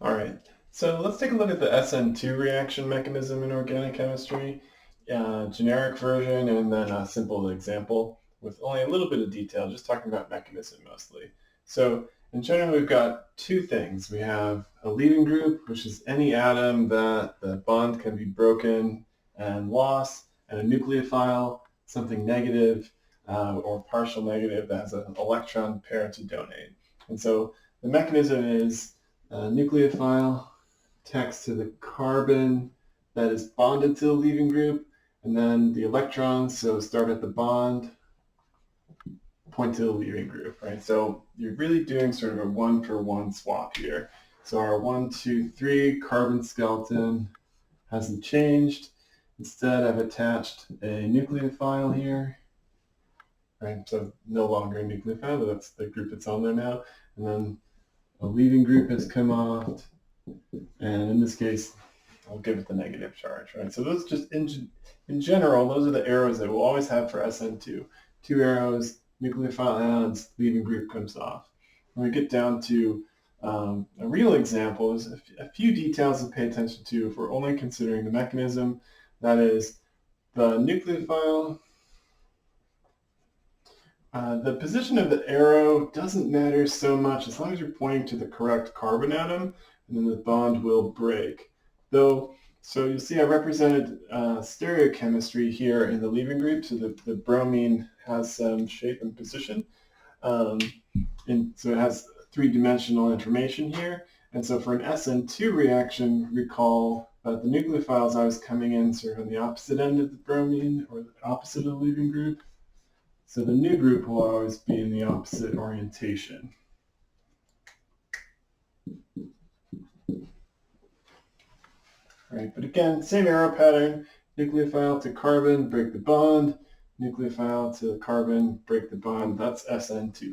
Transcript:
All right, so let's take a look at the SN2 reaction mechanism in organic chemistry, generic version, and then a simple example with only a little bit of detail, just talking about mechanism mostly. So in general, we've got two things. We have a leaving group, which is any atom that the bond can be broken and lost, and a nucleophile, something negative or partial negative that has an electron pair to donate. And so the mechanism is nucleophile attacks to the carbon that is bonded to the leaving group, and then the electrons, so start at the bond, point to the leaving group, right? So you're really doing sort of a one-for-one swap here. So our 1, 2, 3 carbon skeleton hasn't changed. Instead, I've attached a nucleophile here, right? So no longer a nucleophile, but that's the group that's on there now. And then a leaving group has come off, and in this case, I'll give it the negative charge, right? So those just, in general, those are the arrows that we'll always have for SN2. 2 arrows, nucleophile ions, leaving group comes off. When we get down to a real example, there's a few details to pay attention to if we're only considering the mechanism. That is, the nucleophile, the position of the arrow doesn't matter so much as long as you're pointing to the correct carbon atom, and then the bond will break. Though, so you'll see I represented stereochemistry here in the leaving group, so the bromine has some shape and position. And so it has three-dimensional information here. And so for an SN2 reaction, recall that the nucleophiles I was coming in sort of on the opposite end of the bromine, or the opposite of the leaving group. So the new group will always be in the opposite orientation. Right, but again, same arrow pattern, nucleophile to carbon, break the bond, nucleophile to carbon, break the bond. That's SN2.